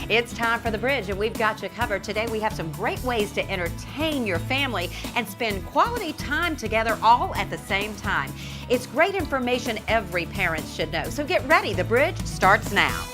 It's time for The Bridge, and we've got you covered. Today we have some great ways to entertain your family and spend quality time together all at the same time. It's great information every parent should know. So get ready. The Bridge starts now.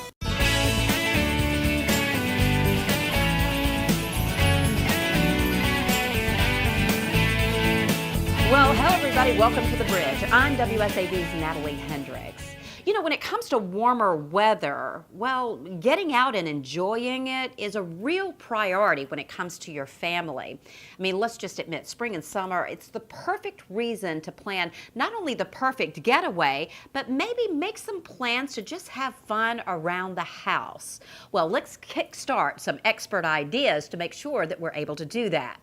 Well, hello everybody. Welcome to The Bridge. I'm WSAV's Natalie Hendricks. You know, when it comes to warmer weather, well, getting out and enjoying it is a real priority when it comes to your family. I mean, let's just admit, spring and summer, it's the perfect reason to plan not only the perfect getaway, but maybe make some plans to just have fun around the house. Well, let's kickstart some expert ideas to make sure that we're able to do that.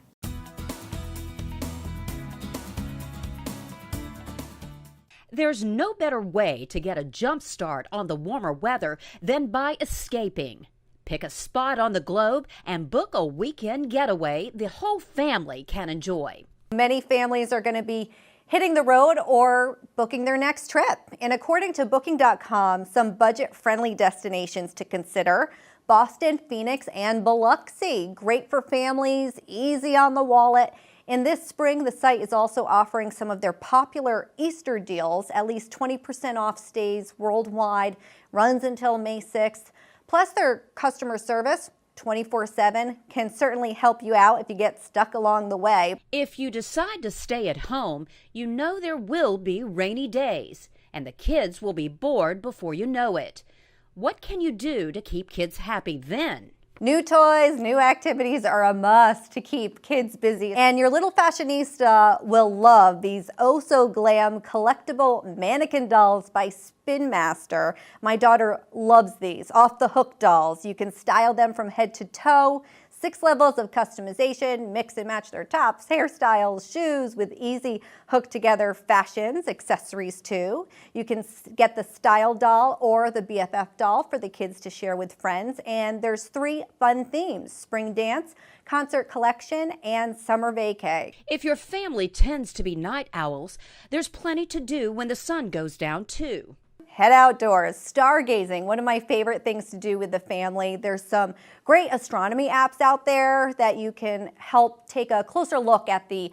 There's no better way to get a jump start on the warmer weather than by escaping. Pick a spot on the globe and book a weekend getaway the whole family can enjoy. Many families are going to be hitting the road or booking their next trip. And according to Booking.com, some budget-friendly destinations to consider: Boston, Phoenix, and Biloxi. Great for families, easy on the wallet. And this spring, the site is also offering some of their popular Easter deals, at least 20% off stays worldwide, runs until May 6th. Plus, their customer service, 24/7, can certainly help you out if you get stuck along the way. If you decide to stay at home, you know there will be rainy days, and the kids will be bored before you know it. What can you do to keep kids happy then? New toys, new activities are a must to keep kids busy. And your little fashionista will love these oh-so-glam collectible mannequin dolls by Spin Master. My daughter loves these off-the-hook dolls. You can style them from head to toe. 6 levels of customization, mix and match their tops, hairstyles, shoes with easy hook-together fashions, accessories too. You can get the style doll or the BFF doll for the kids to share with friends. And there's 3 fun themes: spring dance, concert collection, and summer vacay. If your family tends to be night owls, there's plenty to do when the sun goes down too. Head outdoors, stargazing, one of my favorite things to do with the family. There's some great astronomy apps out there that you can help take a closer look at the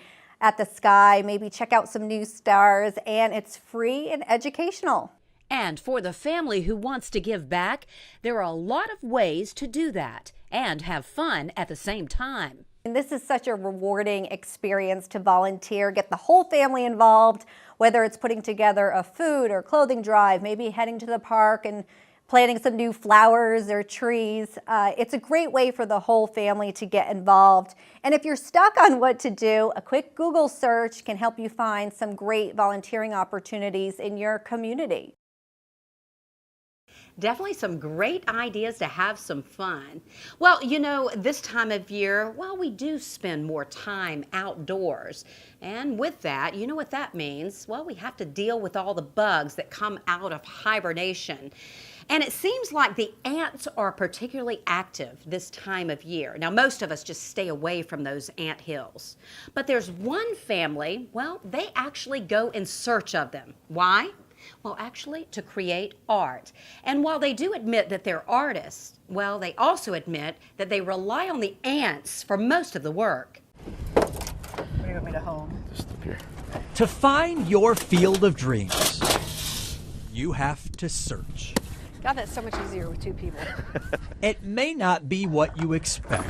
sky, maybe check out some new stars, and it's free and educational. And for the family who wants to give back, there are a lot of ways to do that and have fun at the same time. And this is such a rewarding experience to volunteer, get the whole family involved, whether it's putting together a food or clothing drive, maybe heading to the park and planting some new flowers or trees. It's a great way for the whole family to get involved. And if you're stuck on what to do, a quick Google search can help you find some great volunteering opportunities in your community. Definitely some great ideas to have some fun. Well, you know, this time of year, well, we do spend more time outdoors. And with that, you know what that means? Well, we have to deal with all the bugs that come out of hibernation. And it seems like the ants are particularly active this time of year. Now, most of us just stay away from those ant hills. But there's one family, well, they actually go in search of them. Why? Well, actually, to create art. And while they do admit that they're artists, well, they also admit that they rely on the ants for most of the work. Where do you want me to hold? Just up here. To find your field of dreams, you have to search. God, that's so much easier with 2 people. It may not be what you expect.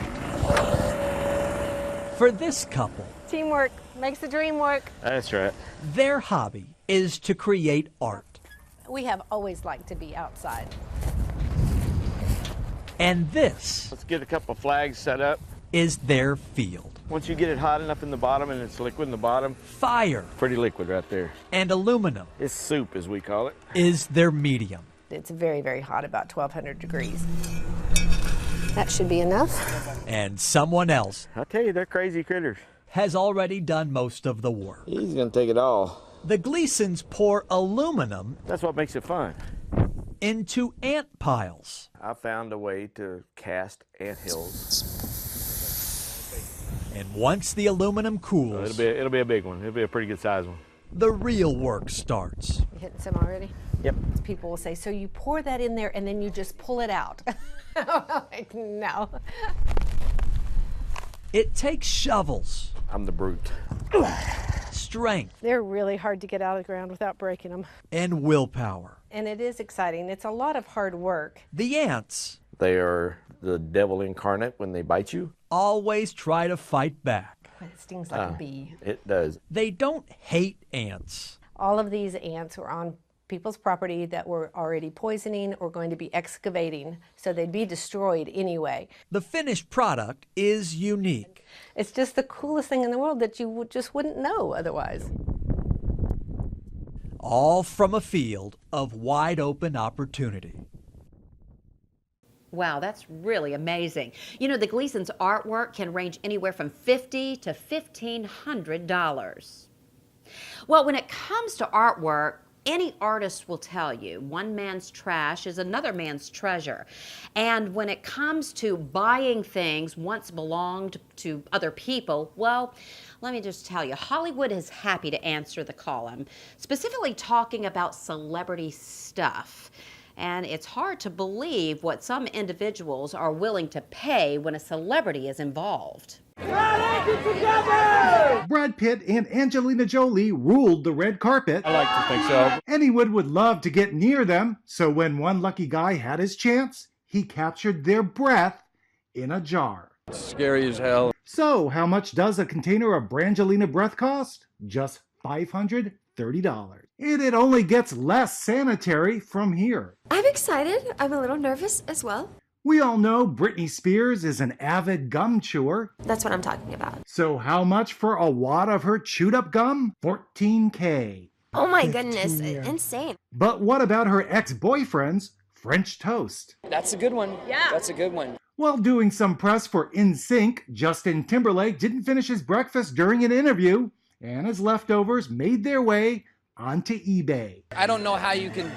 For this couple, Teamwork makes the dream work. That's right. their hobby is to create art. We have always liked to be outside. And this Let's get a couple flags set up. is their field. Once you get it hot enough in the bottom and it's liquid in the bottom, Fire pretty liquid right there. and aluminum It's soup, as we call it. is their medium. It's very, very hot, about 1,200 degrees. That should be enough. And someone else I tell you, they're crazy critters. has already done most of the work. He's gonna take it all. The Gleasons pour aluminum That's what makes it fun. into ant piles. I found a way to cast ant hills. And once the aluminum So cools, it'll be a big one. It'll be a pretty good size one. the real work starts. You hitting some already? Yep. People will say, so you pour that in there and then you just pull it out. Like, no. It takes shovels, I'm the brute. strength, They're really hard to get out of the ground without breaking them. and willpower. And it is exciting. It's a lot of hard work. The ants They are the devil incarnate when they bite you. always try to fight back. It stings like a bee. It does. They don't hate ants. All of these ants were on people's property that were already poisoning or going to be excavating, so they'd be destroyed anyway. The finished product is unique. It's just the coolest thing in the world that you just wouldn't know otherwise. All from a field of wide open opportunity. Wow, that's really amazing. You know, the Gleason's artwork can range anywhere from $50 to $1,500. Well, when it comes to artwork, any artist will tell you one man's trash is another man's treasure. And when it comes to buying things once belonged to other people, well, let me just tell you, Hollywood is happy to answer the call. I'm specifically talking about celebrity stuff. And it's hard to believe what some individuals are willing to pay when a celebrity is involved. Brad Pitt and Angelina Jolie ruled the red carpet. I like to think so. Anyone would love to get near them, so when one lucky guy had his chance, he captured their breath in a jar. Scary as hell. So, how much does a container of Brangelina breath cost? Just $530. And it only gets less sanitary from here. I'm excited. I'm a little nervous as well. We all know Britney Spears is an avid gum chewer. That's what I'm talking about. So how much for a wad of her chewed up gum? $14K. Oh my goodness, insane. But what about her ex-boyfriend's French toast? That's a good one. Yeah. That's a good one. While doing some press for NSYNC, Justin Timberlake didn't finish his breakfast during an interview, and his leftovers made their way onto eBay. I don't know how you can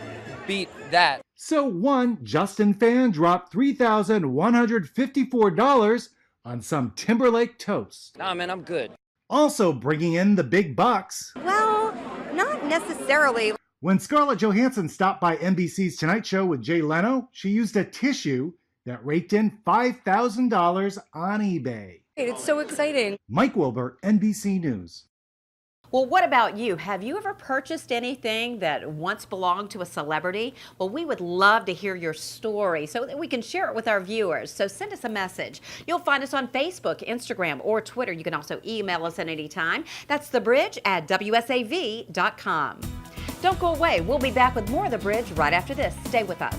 beat that. So one Justin fan dropped $3,154 on some Timberlake toast. Nah, man, I'm good. Also bringing in the big bucks. Well, not necessarily. When Scarlett Johansson stopped by NBC's Tonight Show with Jay Leno, she used a tissue that raked in $5,000 on eBay. It's so exciting. Mike Wilbur, NBC News. Well, what about you? Have you ever purchased anything that once belonged to a celebrity? Well, we would love to hear your story so that we can share it with our viewers. So send us a message. You'll find us on Facebook, Instagram, or Twitter. You can also email us at any time. That's thebridge@wsav.com. Don't go away. We'll be back with more of The Bridge right after this. Stay with us.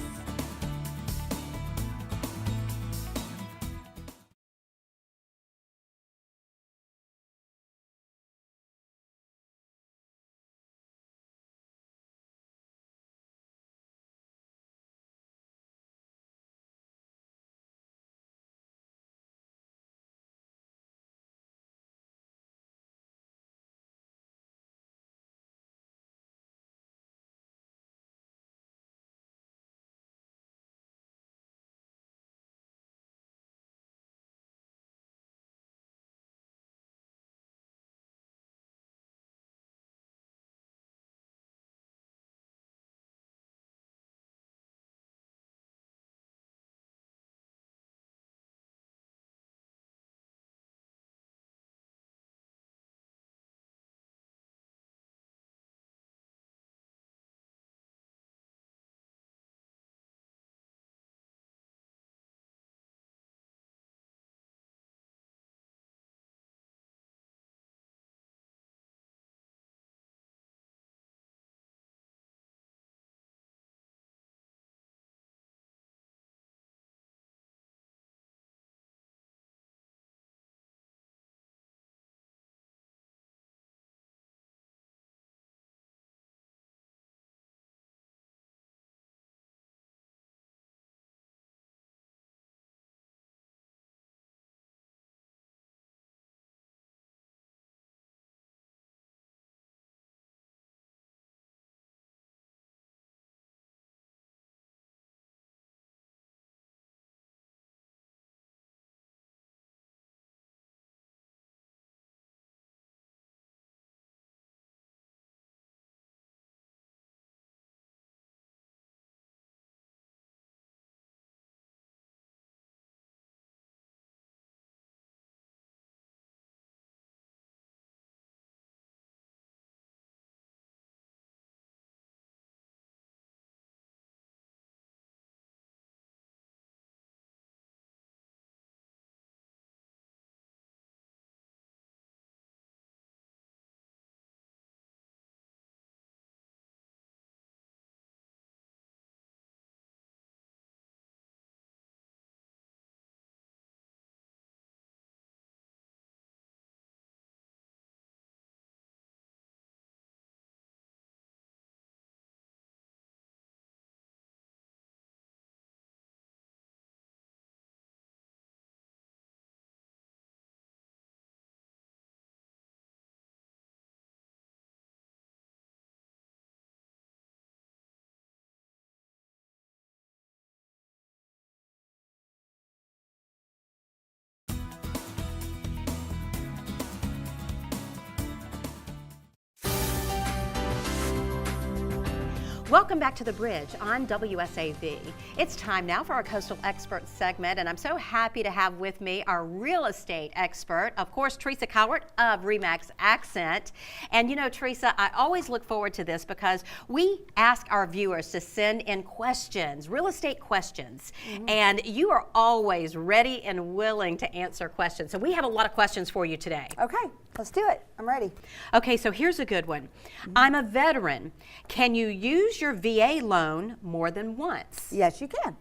Welcome back to The Bridge on WSAV. It's time now for our Coastal Expert segment, and I'm so happy to have with me our real estate expert, of course, Teresa Cowart of RE/MAX Accent. And you know, Teresa, I always look forward to this because we ask our viewers to send in questions, real estate questions, and you are always ready and willing to answer questions. So we have a lot of questions for you today. Okay, let's do it. I'm ready. Okay, so here's a good one. I'm a veteran. Can you use your VA loan more than once? Yes, you can.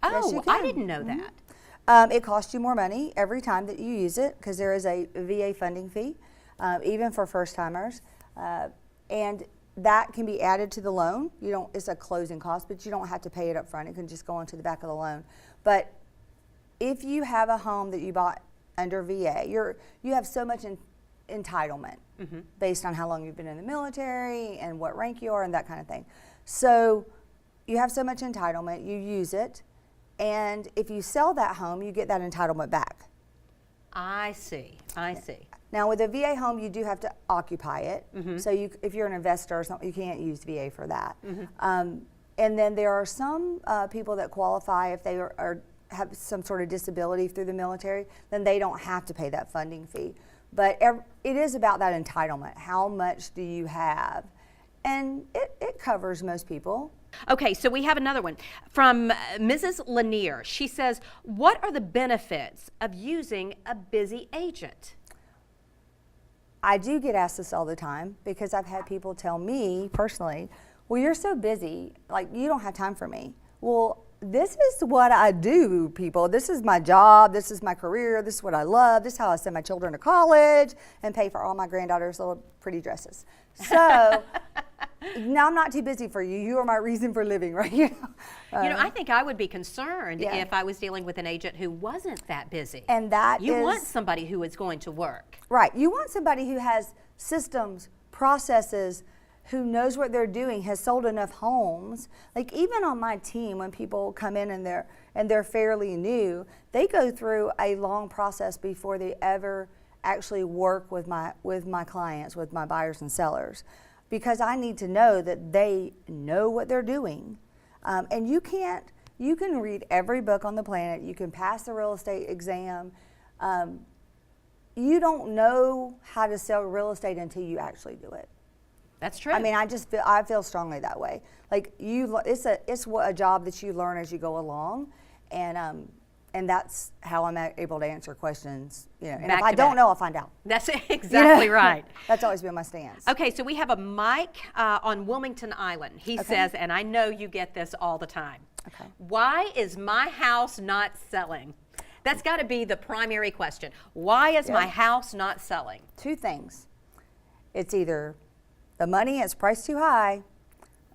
Oh, Yes, you I can. didn't know that. It costs you more money every time that you use it because there is a VA funding fee, even for first timers, and that can be added to the loan. You don't. It's a closing cost, but you don't have to pay it up front. It can just go into the back of the loan. But if you have a home that you bought under VA, you have so much entitlement based on how long you've been in the military and what rank you are and that kind of thing. So you have so much entitlement, you use it, and if you sell that home, you get that entitlement back. I see. Now with a VA home, you do have to occupy it. So if you're an investor or something, you can't use VA for that. And then there are some people that qualify if they have some sort of disability through the military, then they don't have to pay that funding fee. But it is about that entitlement. How much do you have? And it covers most people. Okay, so we have another one from Mrs. Lanier. She says, what are the benefits of using a busy agent? I do get asked this all the time because I've had people tell me personally, well, you're so busy, like you don't have time for me. Well, this is what I do, people. This is my job. This is my career. This is what I love. This is how I send my children to college and pay for all my granddaughters' little pretty dresses. So now I'm not too busy for you. You are my reason for living right now. You know, I think I would be concerned if I was dealing with an agent who wasn't that busy. And that you want somebody who is going to work. Right. You want somebody who has systems, processes, who knows what they're doing, has sold enough homes. Like even on my team, when people come in and they're fairly new, they go through a long process before they ever actually work with my clients, with my buyers and sellers, because I need to know that they know what they're doing. And you can read every book on the planet. You can pass the real estate exam. You don't know how to sell real estate until you actually do it. That's true. I mean, I feel strongly that way. Like it's a job that you learn as you go along, and that's how I'm able to answer questions. You know, and if I don't know, I'll find out. That's exactly right. That's always been my stance. Okay, so we have a Mike on Wilmington Island. He says, and I know you get this all the time. Okay. Why is my house not selling? That's got to be the primary question. Why is my house not selling? Two things. It's either the money is priced too high,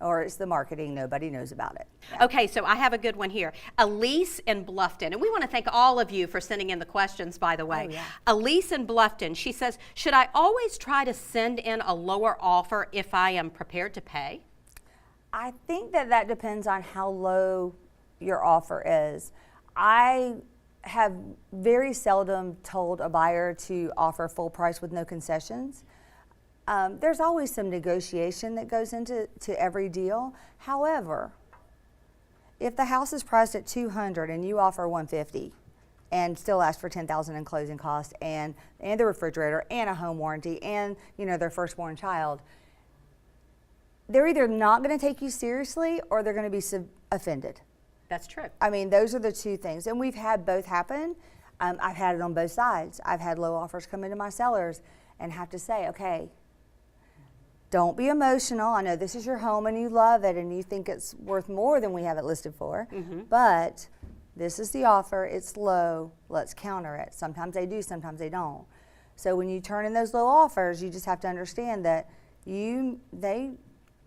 or it's the marketing, nobody knows about it. Yeah. Okay, so I have a good one here. Elise in Bluffton, and we want to thank all of you for sending in the questions, by the way. Oh, yeah. Elise in Bluffton, she says, should I always try to send in a lower offer if I am prepared to pay? I think that depends on how low your offer is. I have very seldom told a buyer to offer full price with no concessions. There's always some negotiation that goes into every deal. However, if the house is priced at $200 and you offer $150 and still ask for $10,000 in closing costs and the refrigerator and a home warranty and their firstborn child, they're either not going to take you seriously or they're going to be offended. That's true. I mean, those are the two things, and we've had both happen. I've had it on both sides. I've had low offers come into my sellers and have to say, okay, don't be emotional. I know this is your home and you love it and you think it's worth more than we have it listed for, but this is the offer, it's low, let's counter it. Sometimes they do, sometimes they don't. So when you turn in those low offers, you just have to understand that you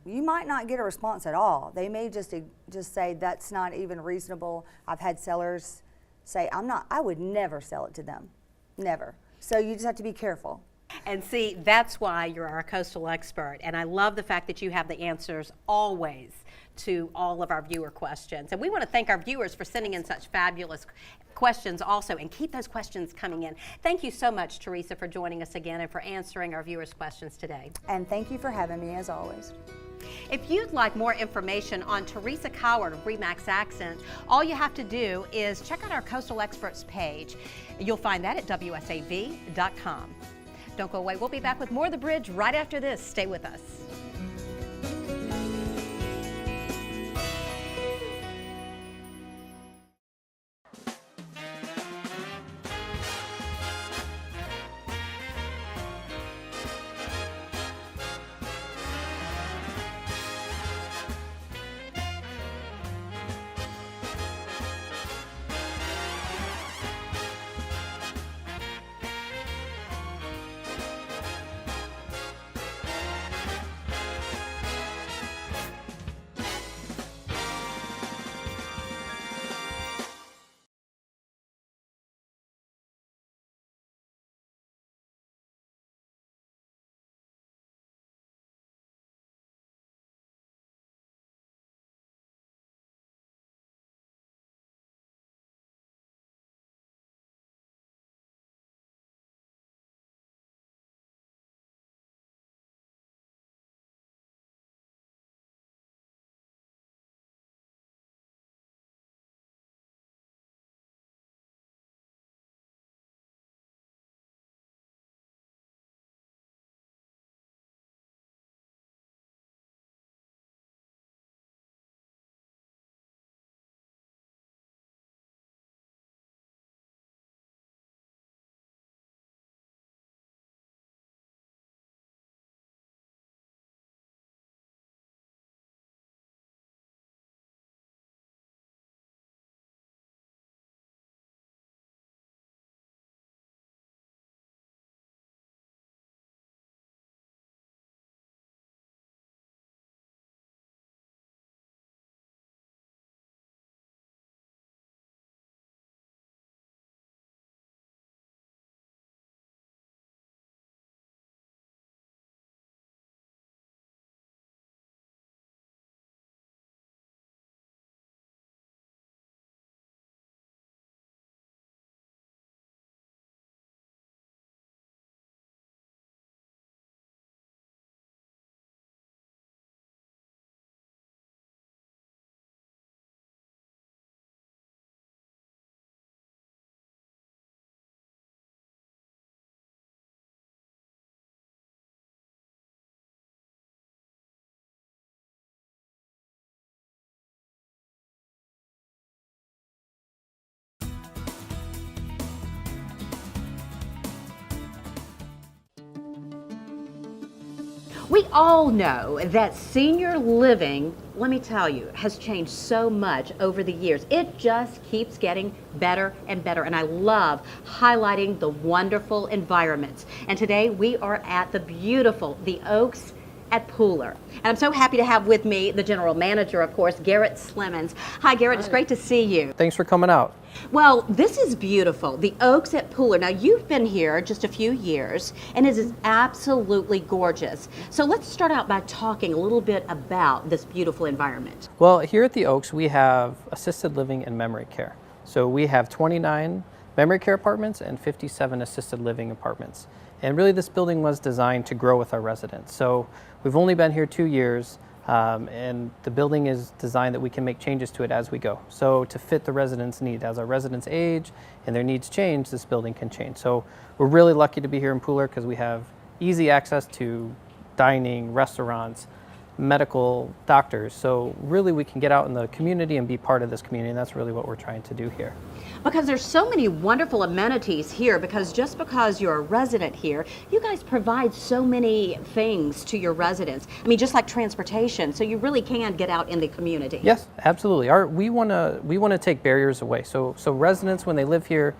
might not get a response at all. They may just say that's not even reasonable. I've had sellers say, I would never sell it to them, never. So you just have to be careful. And see, that's why you're our coastal expert. And I love the fact that you have the answers always to all of our viewer questions. And we want to thank our viewers for sending in such fabulous questions also, and keep those questions coming in. Thank you so much, Teresa, for joining us again and for answering our viewers' questions today. And thank you for having me, as always. If you'd like more information on Teresa Coward of Remax Accent, all you have to do is check out our Coastal Experts page. You'll find that at WSAV.com. Don't go away. We'll be back with more of The Bridge right after this. Stay with us. We all know that senior living, let me tell you, has changed so much over the years. It just keeps getting better and better, and I love highlighting the wonderful environments. And today we are at the beautiful The Oaks at Pooler. And I'm so happy to have with me the general manager, of course, Garrett Slimmons. Hi, Garrett. It's great to see you. Thanks for coming out. Well, this is beautiful. The Oaks at Pooler. Now, you've been here just a few years, and it is absolutely gorgeous. So let's start out by talking a little bit about this beautiful environment. Well, here at the Oaks, we have assisted living and memory care. So we have 29 memory care apartments and 57 assisted living apartments. And really, this building was designed to grow with our residents. So we've only been here 2 years, and the building is designed that we can make changes to it as we go. So to fit the residents' need, as our residents age and their needs change, this building can change. So we're really lucky to be here in Pooler because we have easy access to dining, restaurants, medical, doctors. So really we can get out in the community and be part of this community, and that's really what we're trying to do here. Because there's so many wonderful amenities here, because just because you're a resident here, you guys provide so many things to your residents. I mean, just like transportation, so you really can get out in the community. Yes, absolutely. We want to take barriers away. So residents, when they live here,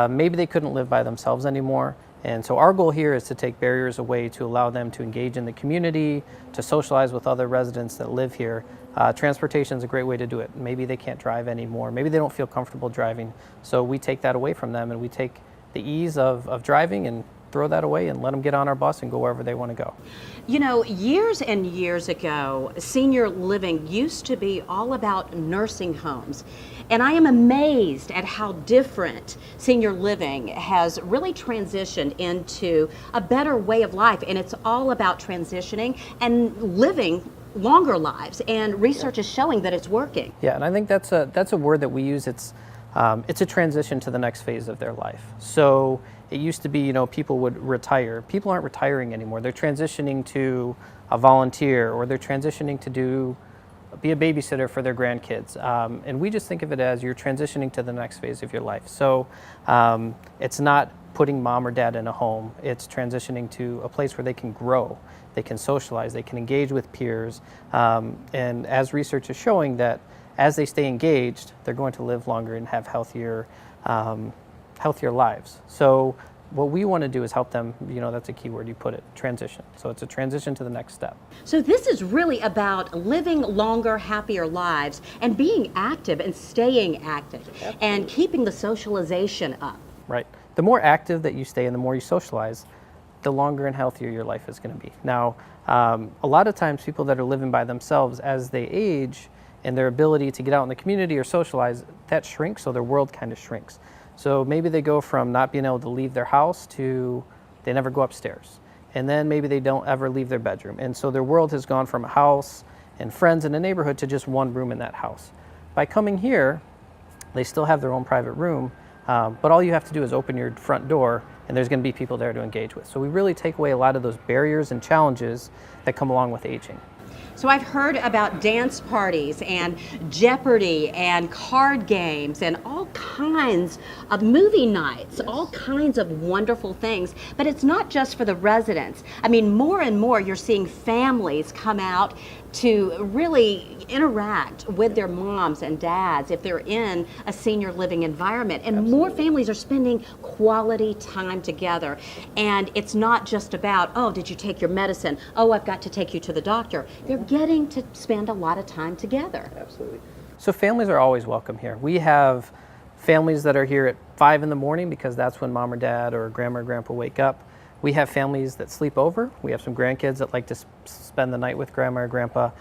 maybe they couldn't live by themselves anymore. And so our goal here is to take barriers away to allow them to engage in the community, to socialize with other residents that live here. Transportation is a great way to do it. Maybe they can't drive anymore. Maybe they don't feel comfortable driving. So we take that away from them, and we take the ease of driving and throw that away and let them get on our bus and go wherever they want to go. You know, years and years ago, senior living used to be all about nursing homes. And I am amazed at how different senior living has really transitioned into a better way of life. And it's all about transitioning and living longer lives, and research is showing that it's working. Yeah, and I think that's a word that we use. It's a transition to the next phase of their life. So it used to be, people would retire. People aren't retiring anymore. They're transitioning to a volunteer, or they're transitioning to be a babysitter for their grandkids. And we just think of it as you're transitioning to the next phase of your life. So it's not putting mom or dad in a home. It's transitioning to a place where they can grow, they can socialize, they can engage with peers. And as research is showing that as they stay engaged, they're going to live longer and have healthier lives. So what we want to do is help them, that's a key word you put it, transition. So it's a transition to the next step. So this is really about living longer, happier lives and being active and staying active and keeping the socialization up. Right. The more active that you stay and the more you socialize, the longer and healthier your life is going to be. Now, a lot of times people that are living by themselves, as they age and their ability to get out in the community or socialize, that shrinks, so their world kind of shrinks. So maybe they go from not being able to leave their house to they never go upstairs. And then maybe they don't ever leave their bedroom. And so their world has gone from a house and friends in a neighborhood to just one room in that house. By coming here, they still have their own private room, but all you have to do is open your front door and there's going to be people there to engage with. So we really take away a lot of those barriers and challenges that come along with aging. So I've heard about dance parties and Jeopardy and card games and all kinds of movie nights, all kinds of wonderful things. But it's not just for the residents. I mean, more and more you're seeing families come out to really interact with their moms and dads if they're in a senior living environment. And more families are spending quality time together. And it's not just about, oh, did you take your medicine? Oh, I've got to take you to the doctor. They're getting to spend a lot of time together. Absolutely. So families are always welcome here. We have families that are here at 5 in the morning because that's when mom or dad or grandma or grandpa wake up. We have families that sleep over. We have some grandkids that like to spend the night with grandma or grandpa.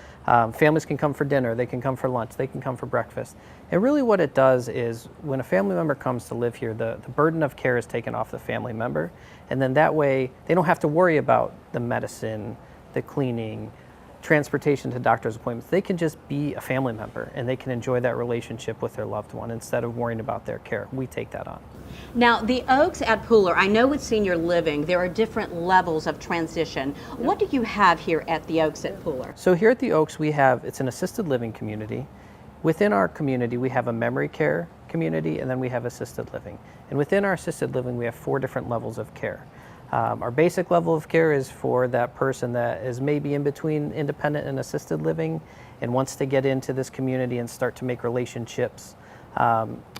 Families can come for dinner. They can come for lunch. They can come for breakfast. And really what it does is when a family member comes to live here, the burden of care is taken off the family member. And then that way they don't have to worry about the medicine, the cleaning, transportation to doctor's appointments. They can just be a family member and they can enjoy that relationship with their loved one instead of worrying about their care. We take that on. Now, the Oaks at Pooler, I know with senior living, there are different levels of transition. What do you have here at the Oaks at Pooler? So here at the Oaks, it's an assisted living community. Within our community, we have a memory care community, and then we have assisted living. And within our assisted living, we have 4 different levels of care. Our basic level of care is for that person that is maybe in between independent and assisted living and wants to get into this community and start to make relationships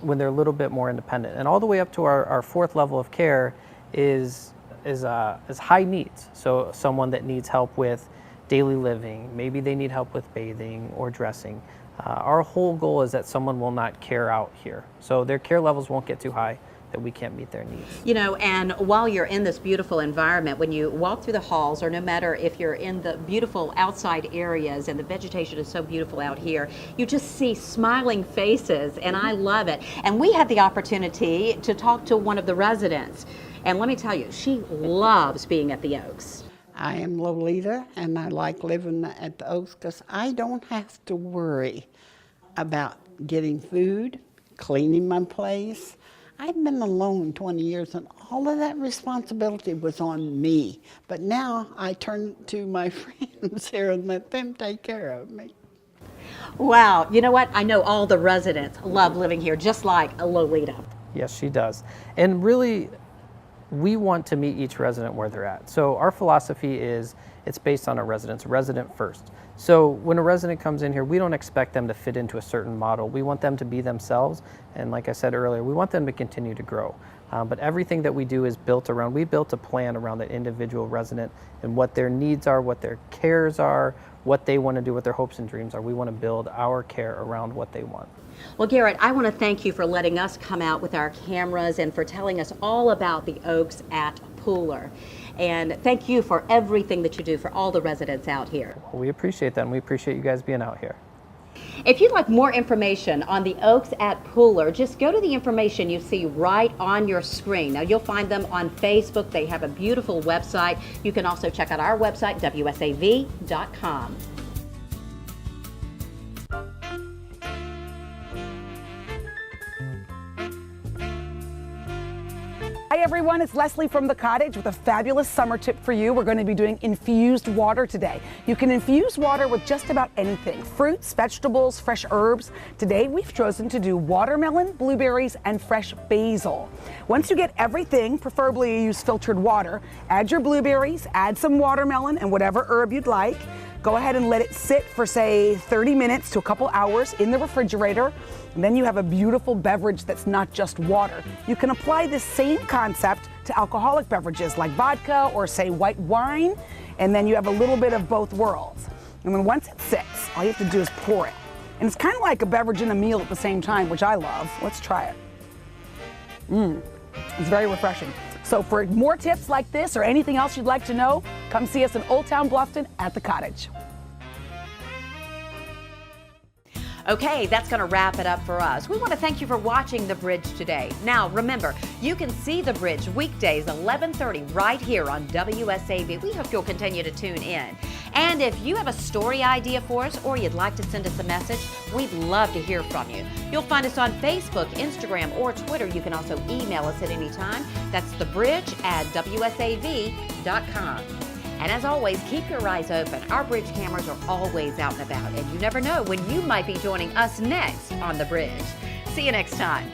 when they're a little bit more independent. And all the way up to our 4th level of care is high needs. So someone that needs help with daily living, maybe they need help with bathing or dressing. Our whole goal is that someone will not care out here. So their care levels won't get too high that we can't meet their needs. And while you're in this beautiful environment, when you walk through the halls, or no matter if you're in the beautiful outside areas and the vegetation is so beautiful out here, you just see smiling faces, and I love it. And we had the opportunity to talk to one of the residents, and let me tell you, she loves being at the Oaks. I am Lolita, and I like living at the Oaks because I don't have to worry about getting food, cleaning my place. I've been alone 20 years, and all of that responsibility was on me. But now I turn to my friends here and let them take care of me. Wow, you know what? I know all the residents love living here, just like Lolita. Yes, she does. And really, we want to meet each resident where they're at. So our philosophy is it's based on a resident first. So when a resident comes in here, we don't expect them to fit into a certain model. We want them to be themselves. And like I said earlier, we want them to continue to grow. But everything that we do is built around, we built a plan around the individual resident and what their needs are, what their cares are, what they want to do, what their hopes and dreams are. We want to build our care around what they want. Well, Garrett, I want to thank you for letting us come out with our cameras and for telling us all about the Oaks at Pooler. And thank you for everything that you do for all the residents out here. Well, we appreciate that, and we appreciate you guys being out here. If you'd like more information on the Oaks at Pooler, just go to the information you see right on your screen. Now, you'll find them on Facebook. They have a beautiful website. You can also check out our website, WSAV.com. Hi everyone, it's Leslie from The Cottage with a fabulous summer tip for you. We're going to be doing infused water today. You can infuse water with just about anything, fruits, vegetables, fresh herbs. Today we've chosen to do watermelon, blueberries, and fresh basil. Once you get everything, preferably you use filtered water, add your blueberries, add some watermelon and whatever herb you'd like. Go ahead and let it sit for say 30 minutes to a couple hours in the refrigerator. And then you have a beautiful beverage that's not just water. You can apply this same concept to alcoholic beverages like vodka or say white wine, and then you have a little bit of both worlds. And then once it sits, all you have to do is pour it. And it's kind of like a beverage and a meal at the same time, which I love. Let's try it. It's very refreshing. So for more tips like this or anything else you'd like to know, come see us in Old Town Bluffton at The Cottage. Okay, that's going to wrap it up for us. We want to thank you for watching The Bridge today. Now, remember, you can see The Bridge weekdays 11:30 right here on WSAV. We hope you'll continue to tune in. And if you have a story idea for us or you'd like to send us a message, we'd love to hear from you. You'll find us on Facebook, Instagram, or Twitter. You can also email us at any time. That's thebridge@wsav.com. And as always, keep your eyes open. Our bridge cameras are always out and about, and you never know when you might be joining us next on The Bridge. See you next time.